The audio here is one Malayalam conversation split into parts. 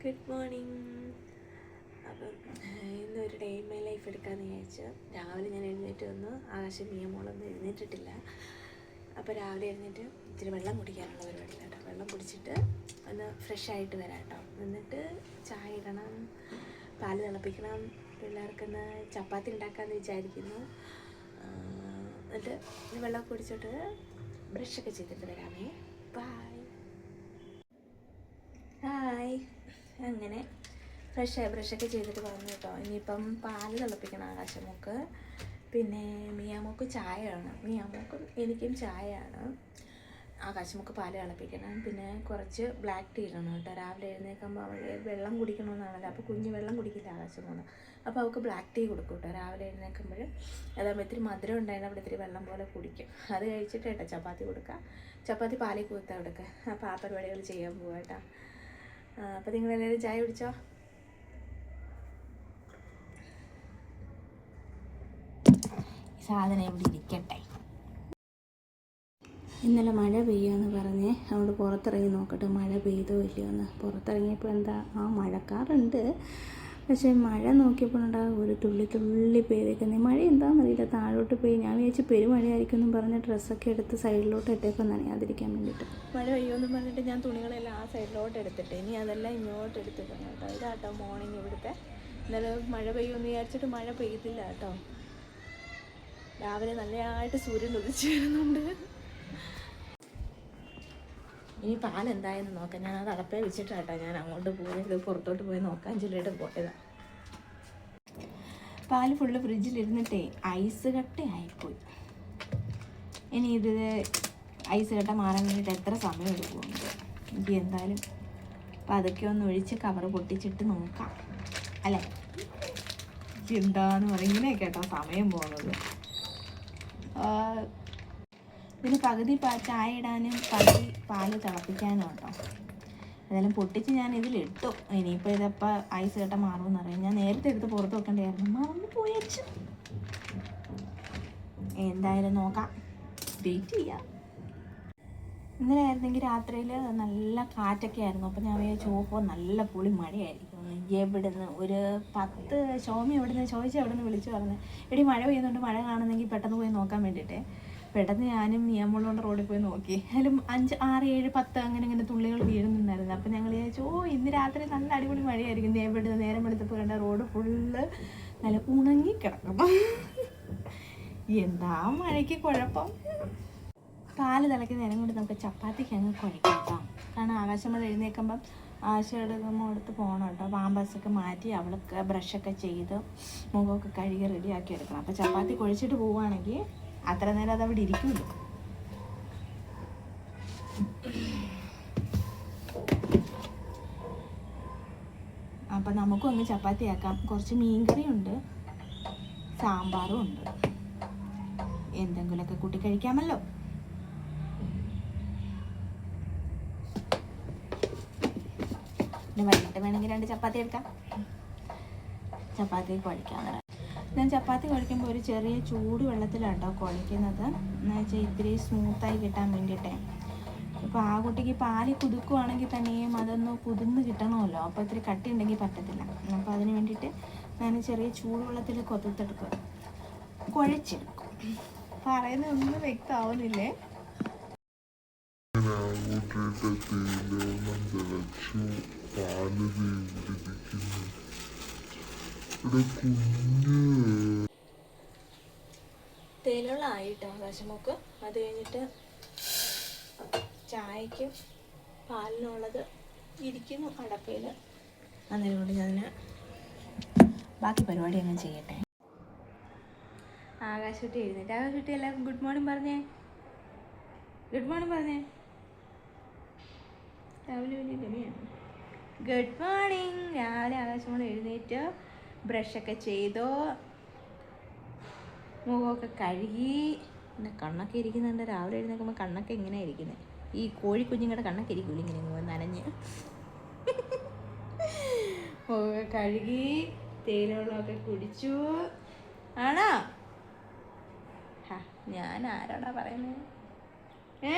Good morning. അപ്പം ഇന്നൊരു ഡേ ഇൻ മൈ ലൈഫ് എടുക്കാമെന്ന് വിചാരിച്ചു. രാവിലെ ഞാൻ എഴുന്നേറ്റ് വന്നു. ആകാശം മിയമോളൊന്നും എഴുന്നേറ്റിട്ടില്ല. അപ്പോൾ രാവിലെ എഴുന്നേറ്റ് ഇച്ചിരി വെള്ളം കുടിക്കാനുള്ള പരിപാടി കേട്ടോ. വെള്ളം കുടിച്ചിട്ട് ഒന്ന് ഫ്രഷായിട്ട് വരാം കേട്ടോ. എന്നിട്ട് ചായ ഇടണം, പാല് തിളപ്പിക്കണം, പിള്ളേർക്കൊന്ന് ചപ്പാത്തി ഉണ്ടാക്കാമെന്ന് വിചാരിക്കുന്നു. എന്നിട്ട് വെള്ളം കുടിച്ചിട്ട് ബ്രഷൊക്കെ ചെയ്തിട്ട് വരാമേ. ബായ്. ഹായ്. അങ്ങനെ ബ്രഷൊക്കെ ചെയ്തിട്ട് വന്നു കേട്ടോ. ഇനിയിപ്പം പാല് തിളപ്പിക്കണം ആകാശമോക്ക്. പിന്നെ മിയാമോക്ക് ചായയാണ്. മിയാമോക്കും എനിക്കും ചായയാണ്. ആകാശമോക്ക് പാല് തിളപ്പിക്കണം. പിന്നെ കുറച്ച് ബ്ലാക്ക് ടീ ഇടണം കേട്ടോ. രാവിലെ എഴുന്നേൽക്കുമ്പോൾ അവൾ വെള്ളം കുടിക്കണമെന്നാണല്ലോ. അപ്പോൾ കുഞ്ഞ് വെള്ളം കുടിക്കില്ല ആകാശമോന്ന്. അപ്പോൾ അവൾക്ക് ബ്ലാക്ക് ടീ കൊടുക്കും കേട്ടോ. രാവിലെ എഴുന്നേൽക്കുമ്പോൾ അതാകുമ്പോൾ ഇത്തിരി മധുരം ഉണ്ടായിരുന്നു. അവിടെ ഇത്തിരി വെള്ളം പോലെ കുടിക്കും. അത് കഴിച്ചിട്ട് കേട്ടോ ചപ്പാത്തി കൊടുക്കുക. ചപ്പാത്തി പാലിൽ കുത്താൻ കൊടുക്കുക. അപ്പോൾ ആ പരിപാടികൾ ചെയ്യാൻ പോവാം കേട്ടോ. അപ്പോൾ നിങ്ങളെല്ലാവരും ചായ കുടിച്ചോ? സാധനം ഇവിടെ ഇരിക്കട്ടെ. ഇന്നലെ മഴ പെയ്യുമെന്ന് പറഞ്ഞേ. അതുകൊണ്ട് പുറത്തിറങ്ങി നോക്കട്ടെ മഴ പെയ്തോ ഇല്ലയോ എന്ന്. പുറത്തിറങ്ങിയപ്പോൾ എന്താ മഴക്കാറുണ്ട്. പക്ഷേ മഴ നോക്കിയപ്പോൾ ഉണ്ടാകും ഒരു തുള്ളി പെയ്തേക്കുന്നത്. മഴ എന്താണെന്നറിയില്ല, താഴോട്ട് പെയ്യും. ഞാൻ വിചാരിച്ചു പെരുമഴയായിരിക്കും എന്നും പറഞ്ഞ് ഡ്രസ്സൊക്കെ എടുത്ത് സൈഡിലോട്ട് ഇട്ടേപ്പം നനയാതിരിക്കാൻ വേണ്ടിയിട്ട്. മഴ പെയ്യുമെന്നും പറഞ്ഞിട്ട് ഞാൻ തുണികളെല്ലാം ആ സൈഡിലോട്ട് എടുത്തിട്ട് ഇനി അതെല്ലാം ഇങ്ങോട്ട് എടുത്തിട്ടുണ്ട് കേട്ടോ. ഇതാട്ടോ മോർണിംഗ് ഇവിടുത്തെ. ഇന്നലെ മഴ പെയ്യുമെന്ന് വിചാരിച്ചിട്ട് മഴ പെയ്തില്ല കേട്ടോ. രാവിലെ നല്ലതായിട്ട് സൂര്യൻ ഉദിച്ചു വരുന്നുണ്ട്. ഇനി പാലെന്തായെന്ന് നോക്കാം. ഞാൻ അത് അടപ്പേ വെച്ചിട്ടാട്ടോ ഞാൻ അങ്ങോട്ട് പോയത്. പുറത്തോട്ട് പോയി നോക്കാൻ ചൊല്ലിയിട്ട് പോയതാണ്. പാല് ഫുള്ള് ഫ്രിഡ്ജിലിരുന്നിട്ടേ ഐസ് കട്ടയായിപ്പോയി. ഇനി ഇത് ഐസ് കട്ട മാറാൻ വേണ്ടിയിട്ട് എത്ര സമയം എടുക്കുമെന്ന് എനിക്ക് എന്തായാലും അപ്പം അതൊക്കെ ഒന്ന് ഒഴിച്ച് കവറ് പൊട്ടിച്ചിട്ട് നോക്കാം അല്ലേ. എന്താന്ന് പറയും ഇങ്ങനെയൊക്കെ കേട്ടോ സമയം പോകുന്നത്. ഇതിന് പകുതി ചായ ഇടാനും പകുതി പാല് തിളപ്പിക്കാനും കേട്ടോ. അതെല്ലാം പൊട്ടിച്ച് ഞാൻ ഇതിലിട്ടു. ഇനിയിപ്പോൾ ഇതപ്പോൾ ഐസ് കട്ട മാറുമെന്ന് അറിയാം. ഞാൻ നേരത്തെ എടുത്ത് പുറത്ത് വെക്കേണ്ടായിരുന്നു, മറന്നു പോയച്ചു. എന്തായാലും നോക്കാം, വെയിറ്റ് ചെയ്യാം. ഇന്നലെ ആയിരുന്നെങ്കിൽ രാത്രിയിൽ നല്ല കാറ്റൊക്കെ ആയിരുന്നു. അപ്പോൾ ഞാൻ ചോപ്പോ നല്ല പൊളി മഴയായിരിക്കും. എവിടുന്ന് ഒരു 10 ശോമി എവിടുന്ന് വിളിച്ചു പറഞ്ഞു, എടി മഴ പെയ്യുന്നുണ്ട്, മഴ കാണുന്നെങ്കിൽ പെട്ടെന്ന് പോയി നോക്കാൻ വേണ്ടിയിട്ട്. പെട്ടെന്ന് ഞാനും നിയമമുള്ളതുകൊണ്ട് റോഡിൽ പോയി നോക്കി. അതിലും 5, 6, 7, 10 അങ്ങനെ തുള്ളികൾ വീഴുന്നുണ്ടായിരുന്നു. അപ്പം ഞങ്ങൾ വിചാരിച്ചു ഇന്ന് രാത്രി നല്ല അടിപൊളി മഴയായിരിക്കും. എവിടുന്ന് നേരം എടുത്തപ്പോൾ കണ്ട റോഡ് ഫുള്ള് നല്ല ഉണങ്ങിക്കിടക്കും. എന്താ മഴയ്ക്ക് കുഴപ്പം. പാല് തിളയ്ക്കുന്ന നേരം കൊണ്ട് നമുക്ക് ചപ്പാത്തിക്ക് അങ്ങ് കുഴക്കാം കേട്ടോ. കാരണം ആകാശമഴ എഴുന്നേൽക്കുമ്പം ആശയെടുക്കുമ്പോൾ അടുത്ത് പോകണം കേട്ടോ. പാമ്പസൊക്കെ മാറ്റി അവൾക്ക് ബ്രഷൊക്കെ ചെയ്ത് മുഖമൊക്കെ കഴുകി റെഡിയാക്കി എടുക്കണം. അപ്പോൾ ചപ്പാത്തി കുഴച്ചിട്ട് പോവുകയാണെങ്കിൽ അത്ര നേരം അതവിടെ ഇരിക്കുമല്ലോ. അപ്പം നമുക്കും അങ്ങ് ചപ്പാത്തി ആക്കാം. കുറച്ച് മീൻകറിയുണ്ട്, സാമ്പാറും ഉണ്ട്. എന്തെങ്കിലുമൊക്കെ കൂട്ടി കഴിക്കാമല്ലോ. പിന്നെ വൈകിട്ട് വേണമെങ്കിൽ 2 ചപ്പാത്തി എടുക്കാം. ചപ്പാത്തി കുഴയ്ക്കാം. ഞാൻ ചപ്പാത്തി കുഴയ്ക്കുമ്പോൾ ഒരു ചെറിയ ചൂട് വെള്ളത്തിലാട്ടോ കുഴയ്ക്കുന്നത്. എന്ന് വെച്ചാൽ ഇത്തിരി സ്മൂത്തായി കിട്ടാൻ വേണ്ടിയിട്ടേ. ഇപ്പോൾ ആ കുട്ടിക്ക് പാല് കുതുക്കുവാണെങ്കിൽ തന്നെയും അതൊന്ന് കുതിർന്ന് കിട്ടണമല്ലോ. അപ്പോൾ ഇത്തിരി കട്ടി ഉണ്ടെങ്കിൽ പറ്റത്തില്ല. അപ്പോൾ അതിന് വേണ്ടിയിട്ട് ഞാൻ ചെറിയ ചൂടുവെള്ളത്തിൽ കൊത്തിട്ടെടുക്കും, കുഴച്ചെടുക്കും. പറയുന്നതൊന്നും വ്യക്തമാവുന്നില്ലേ. തേയിലുള്ളായിട്ട് ആകാശമൊക്കെ. അത് കഴിഞ്ഞിട്ട് ചായക്കും പാലിനുള്ളത് ഇരിക്കുന്നു അടപ്പയിൽ. അന്നേരം കൊണ്ട് ഞാൻ ബാക്കി പരിപാടി അങ്ങനെ ചെയ്യട്ടെ. ആകാശക്കുട്ടി എഴുന്നേറ്റ്. ആകാശക്കുട്ടി എല്ലാവർക്കും ഗുഡ് മോർണിംഗ് പറഞ്ഞേ. ഗുഡ് മോർണിംഗ് പറഞ്ഞേ. രാവിലെ വലിയ ഗമിയാണ്. Good morning. രാവിലെ ആകാശമോൾ എഴുന്നേറ്റ് ബ്രഷൊക്കെ ചെയ്തോ, മുഖമൊക്കെ കഴുകി. പിന്നെ കണ്ണൊക്കെ ഇരിക്കുന്നുണ്ട്. രാവിലെ എഴുന്നേൽക്കുമ്പോൾ കണ്ണൊക്കെ ഇങ്ങനെയാണ് ഇരിക്കുന്നത്. ഈ കോഴിക്കുഞ്ഞുങ്ങളുടെ കണ്ണൊക്കെ ഇരിക്കില്ല ഇങ്ങനെ നനഞ്ഞ്. മുഖമൊക്കെ കഴുകി തേയിലവെള്ളമൊക്കെ കുടിച്ചു. ആണോ? ഞാൻ ആരോടാ പറയുന്നത്?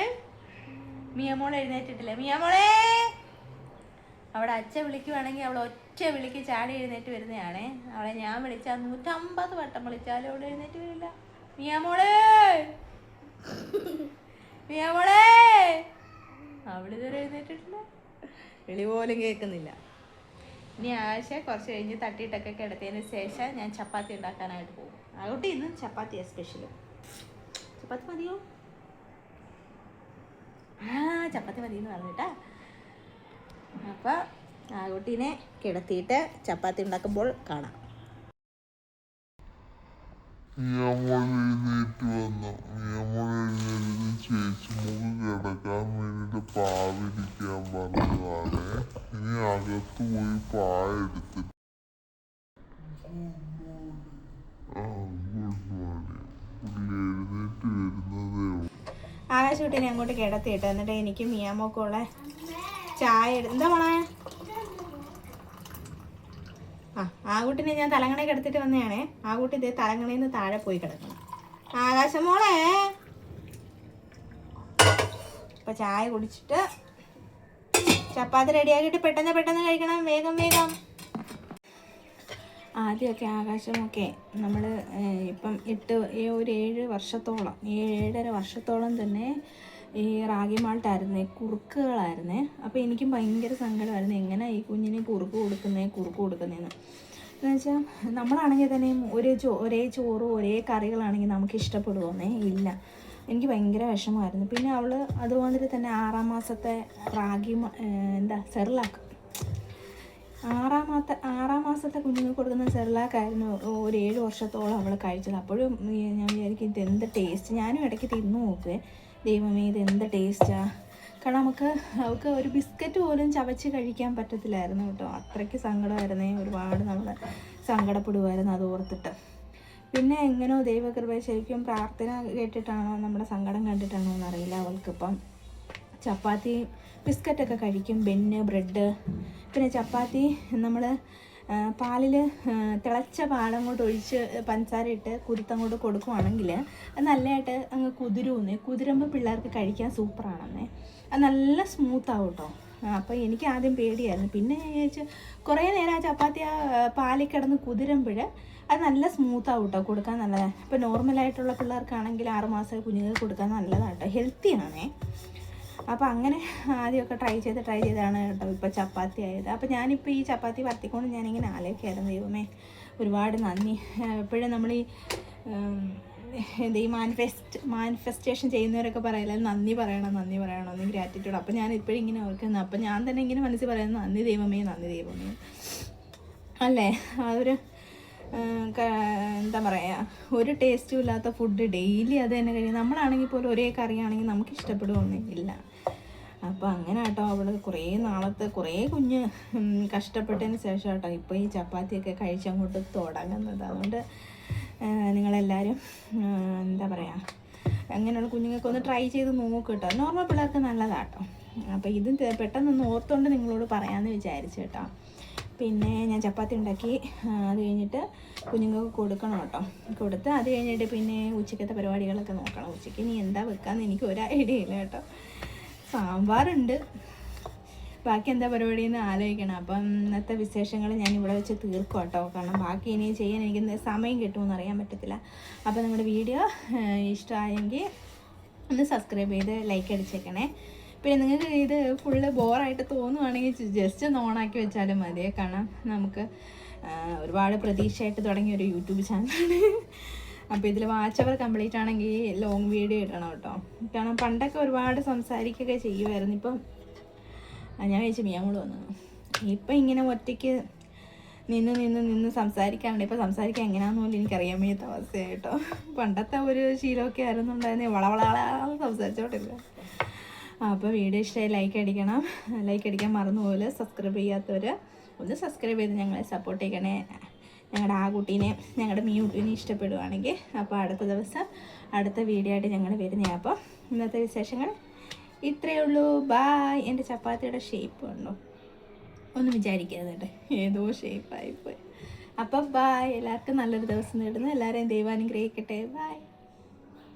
മിയമോൾ എഴുന്നേറ്റിട്ടില്ലേ? മിയമോളെ അവിടെ അച്ഛൻ വിളിക്കുവാണെങ്കിൽ അവൾ ഒറ്റ വിളിക്ക് ചാടി എഴുന്നേറ്റ് വരുന്നതാണേ. അവളെ ഞാൻ വിളിച്ചാൽ 150 വട്ടം വിളിച്ചാലും അവിടെ എഴുന്നേറ്റ് വരില്ല. മിയാമോളെ മിയാമോളെ അവളിതുവരെ എഴുന്നേറ്റിട്ടില്ല, വിളി പോലും കേൾക്കുന്നില്ല. ഇനി ആഴ്ച കുറച്ച് കഴിഞ്ഞ് തട്ടിയിട്ടൊക്കെ കിടത്തിയതിന് ശേഷം ഞാൻ ചപ്പാത്തി ഉണ്ടാക്കാനായിട്ട് പോകും. അതുകൊണ്ട് ഇന്നും ചപ്പാത്തിയാണ് സ്പെഷ്യല്. ചപ്പാത്തി മതിയോ? ചപ്പാത്തി മതിയെന്ന് പറഞ്ഞിട്ടാ. അപ്പം ആകുട്ടീനെ കിടത്തിയിട്ട് ചപ്പാത്തി ഉണ്ടാക്കുമ്പോൾ കാണാം. കിടക്കാൻ വേണ്ടിട്ട് പാവിരിക്കാൻ പറഞ്ഞതാണ്. ഇനി അകത്ത് പോയി പായെടുത്തിട്ട് എഴുന്നേറ്റ് വരുന്നതേ ഉള്ളൂ. ആകാശക്കുട്ടീനെ അങ്ങോട്ട് കിടത്തിയിട്ട് എന്നിട്ട് എനിക്ക് മിയാമോക്കുള്ള ചായ എന്താ പോണേ? ആ കുട്ടിനെ ഞാൻ തലങ്ങണയിൽ കിടത്തിട്ട് വന്നതാണേ. ആ കുട്ടി ഇതേ തലങ്ങണയിൽ നിന്ന് താഴെ പോയി കിടക്കണം. ആകാശമോളെ ഇപ്പൊ ചായ കുടിച്ചിട്ട് ചപ്പാത്തി റെഡിയാക്കിയിട്ട് പെട്ടെന്ന് പെട്ടെന്ന് കഴിക്കണം, വേഗം വേഗം. ആദ്യമൊക്കെ ആകാശമൊക്കെ നമ്മൾ ഇപ്പം ഒരു 7 വർഷത്തോളം 7.5 വർഷത്തോളം തന്നെ ഈ റാഗി മാൾട്ടായിരുന്നേ, കുറുക്കുകളായിരുന്നേ. അപ്പോൾ എനിക്കും ഭയങ്കര സങ്കടമായിരുന്നു, എങ്ങനെ ഈ കുഞ്ഞിനെ കുറുക്ക് കൊടുക്കുന്നതെന്ന്. എന്ന് വെച്ചാൽ നമ്മളാണെങ്കിൽ തന്നെ ഒരേ ചോറും ഒരേ കറികളാണെങ്കിൽ നമുക്ക് ഇഷ്ടപ്പെടുവോന്നേ ഇല്ല. എനിക്ക് ഭയങ്കര വിഷമമായിരുന്നു. പിന്നെ അവൾ അതുമാതിരി തന്നെ 6 മാസത്തെ റാഗി സെർലാക്ക്, 6 മാസത്തെ കുഞ്ഞുങ്ങൾക്ക് കൊടുക്കുന്ന സെർലാക്കായിരുന്നു ഒരു 7 വർഷത്തോളം അവൾ കഴിച്ചത്. അപ്പോഴും ഞാൻ വിചാരിക്കും ഇതെന്ത് ടേസ്റ്റ്. ഞാനും ഇടയ്ക്ക് തിന്നു നോക്കുവേ, ദൈവമേ ഇതെന്ത് ടേസ്റ്റാണ്. കാരണം അവൾക്ക് ഒരു ബിസ്ക്കറ്റ് പോലും ചവച്ച് കഴിക്കാൻ പറ്റത്തില്ലായിരുന്നു കേട്ടോ. അത്രയ്ക്ക് സങ്കടമായിരുന്നേ, ഒരുപാട് നമ്മൾ സങ്കടപ്പെടുമായിരുന്നു അത് ഓർത്തിട്ട്. പിന്നെ എങ്ങനെയോ ദൈവകൃപ, ശരിക്കും പ്രാർത്ഥന കേട്ടിട്ടാണോ നമ്മുടെ സങ്കടം കണ്ടിട്ടാണോ എന്നറിയില്ല, അവൾക്കിപ്പം ചപ്പാത്തി ബിസ്ക്കറ്റൊക്കെ കഴിക്കും, ബെന്ന് ബ്രെഡ്. പിന്നെ ചപ്പാത്തി നമ്മൾ പാലിൽ തിളച്ച പാലങ്ങോട്ട് ഒഴിച്ച് പഞ്ചസാര ഇട്ട് കുരുത്തങ്ങോട്ട് കൊടുക്കുവാണെങ്കിൽ അത് നല്ലതായിട്ട് അങ്ങ് കുതിരുമ്പോൾ പിള്ളേർക്ക് കഴിക്കാൻ സൂപ്പറാണെന്നേ. അത് നല്ല സ്മൂത്താവും കേട്ടോ. അപ്പോൾ എനിക്ക് ആദ്യം പേടിയായിരുന്നു. പിന്നെ ഞാൻ ചോദിച്ചു കുറേ നേരം ആ ചപ്പാത്തി പാലിൽ കിടന്ന് കുതിരുമ്പോൾ അത് നല്ല സ്മൂത്താവും കേട്ടോ, കൊടുക്കാൻ നല്ലതാണ്. ഇപ്പോൾ നോർമലായിട്ടുള്ള പിള്ളേർക്കാണെങ്കിൽ 6 മാസം കുഞ്ഞുങ്ങൾക്ക് കൊടുക്കാൻ നല്ലതാണ് കേട്ടോ, ഹെൽത്തിയാണേ. അപ്പോൾ അങ്ങനെ ആദ്യമൊക്കെ ട്രൈ ചെയ്താണ് കേട്ടോ ഇപ്പോൾ ചപ്പാത്തി ആയത്. അപ്പോൾ ഞാനിപ്പോൾ ഈ ചപ്പാത്തി പരത്തിക്കൊണ്ട് ഞാനിങ്ങനെ ആലോചിക്കായിരുന്നു, ദൈവമേ ഒരുപാട് നന്ദി. എപ്പോഴും നമ്മൾ ഈ മാനിഫെസ്റ്റേഷൻ ചെയ്യുന്നവരൊക്കെ പറയില്ല നന്ദി പറയണം എന്ന്, ഗ്രാറ്റിറ്റ്യൂഡ്. അപ്പോൾ ഞാൻ ഇപ്പോഴും ഇങ്ങനെ ഓർക്കുന്നത്, അപ്പോൾ ഞാൻ തന്നെ ഇങ്ങനെ മനസ്സിൽ പറയുന്നത് നന്ദി ദൈവമേ അല്ലേ. അതൊരു എന്താ പറയുക, ഒരു ടേസ്റ്റും ഇല്ലാത്ത ഫുഡ് ഡെയിലി അത് തന്നെ കഴിയും. നമ്മളാണെങ്കിൽ പോലും ഒരേ കറിയാണെങ്കിൽ നമുക്ക് ഇഷ്ടപ്പെടുകയൊന്നുമില്ല. അപ്പോൾ അങ്ങനെ കേട്ടോ അവൾ കുറേ കുഞ്ഞ് കഷ്ടപ്പെട്ടതിന് ശേഷം കേട്ടോ ഇപ്പോൾ ഈ ചപ്പാത്തിയൊക്കെ കഴിച്ചങ്ങോട്ട് തുടങ്ങുന്നത്. അതുകൊണ്ട് നിങ്ങളെല്ലാവരും എന്താ പറയുക, അങ്ങനെയുള്ള കുഞ്ഞുങ്ങൾക്കൊന്ന് ട്രൈ ചെയ്ത് നോക്കും കേട്ടോ. നോർമൽ പിള്ളേർക്ക് നല്ലതാട്ടോ. അപ്പോൾ ഇത് പെട്ടെന്നൊന്ന് ഓർത്തുകൊണ്ട് നിങ്ങളോട് പറയാമെന്ന് വിചാരിച്ചു കേട്ടോ. പിന്നെ ഞാൻ ചപ്പാത്തി ഉണ്ടാക്കി, അത് കഴിഞ്ഞിട്ട് കുഞ്ഞുങ്ങൾക്ക് കൊടുക്കണം കേട്ടോ. കൊടുത്ത് അത് കഴിഞ്ഞിട്ട് പിന്നെ ഉച്ചക്കത്തെ പരിപാടികളൊക്കെ നോക്കണം. ഉച്ചയ്ക്ക് ഇനി എന്താ വെക്കാമെന്ന് എനിക്ക് ഒരു ഐഡിയ ഇല്ല കേട്ടോ. സാമ്പാറുണ്ട്, ബാക്കി എന്താ പരിപാടിയെന്ന് ആലോചിക്കണം. അപ്പം ഇന്നത്തെ വിശേഷങ്ങൾ ഞാൻ ഇവിടെ വെച്ച് തീർക്കും കേട്ടോ. കാരണം ബാക്കി ഇനി ചെയ്യാൻ എനിക്ക് സമയം കിട്ടുമെന്ന് അറിയാൻ പറ്റത്തില്ല. അപ്പോൾ നിങ്ങളുടെ വീഡിയോ ഇഷ്ടമായെങ്കിൽ ഒന്ന് സബ്സ്ക്രൈബ് ചെയ്ത് ലൈക്ക് അടിച്ചേക്കണേ. പിന്നെ നിങ്ങൾക്ക് ഇത് ഫുള്ള് ബോറായിട്ട് തോന്നുവാണെങ്കിൽ ജസ്റ്റ് ഒന്ന് ഓണാക്കി വെച്ചാലും മതിയേ. കാരണം നമുക്ക് ഒരുപാട് പ്രതീക്ഷയായിട്ട് തുടങ്ങിയ ഒരു യൂട്യൂബ് ചാനലാണ്. അപ്പോൾ ഇതിൽ വാച്ച് അവർ കംപ്ലീറ്റ് ആണെങ്കിൽ ലോങ് വീഡിയോ ഇടണം കേട്ടോ. കാരണം പണ്ടൊക്കെ ഒരുപാട് സംസാരിക്കുകയൊക്കെ ചെയ്യുമായിരുന്നു. ഇപ്പം ഞാൻ വിചാരിച്ചു മിയാമോള് വന്നു. ഇപ്പം ഇങ്ങനെ ഒറ്റയ്ക്ക് നിന്ന് സംസാരിക്കാറുണ്ട്. ഇപ്പോൾ സംസാരിക്കാൻ എങ്ങനെയാണെന്ന് പോലും എനിക്കറിയാൻ വയ്യാത്ത അവസ്ഥയായിട്ടോ. പണ്ടത്തെ ഒരു ശീലമൊക്കെ ആയിരുന്നുണ്ടായിരുന്നേ, വളവളാന്ന് സംസാരിച്ചോട്ടില്ല. അപ്പോൾ വീഡിയോ ഇഷ്ടമായി ലൈക്ക് അടിക്കാൻ മറന്നുപോലെ. സബ്സ്ക്രൈബ് ചെയ്യാത്തവർ ഒന്ന് സബ്സ്ക്രൈബ് ചെയ്ത് ഞങ്ങളെ സപ്പോർട്ട് ചെയ്യണേ. ഞങ്ങളുടെ ആ കുട്ടീനെ, ഞങ്ങളുടെ മിയൂട്ടിനെ ഇഷ്ടപ്പെടുവാണെങ്കിൽ. അപ്പോൾ അടുത്ത ദിവസം അടുത്ത വീഡിയോ ആയിട്ട് ഞങ്ങൾ വരുന്നതാണ്. അപ്പോൾ ഇന്നത്തെ വിശേഷങ്ങൾ ഇത്രയേ ഉള്ളൂ. ബായ്. എൻ്റെ ചപ്പാത്തിയുടെ ഷേപ്പ് ഉണ്ടോ ഒന്നും വിചാരിക്കാതെ, ഏതോ ഷേപ്പായിപ്പോയി. അപ്പം ബായ്. എല്ലാവർക്കും നല്ലൊരു ദിവസം നേടുന്നു. എല്ലാവരെയും ദൈവം അനുഗ്രഹിക്കട്ടെ. ബായ്.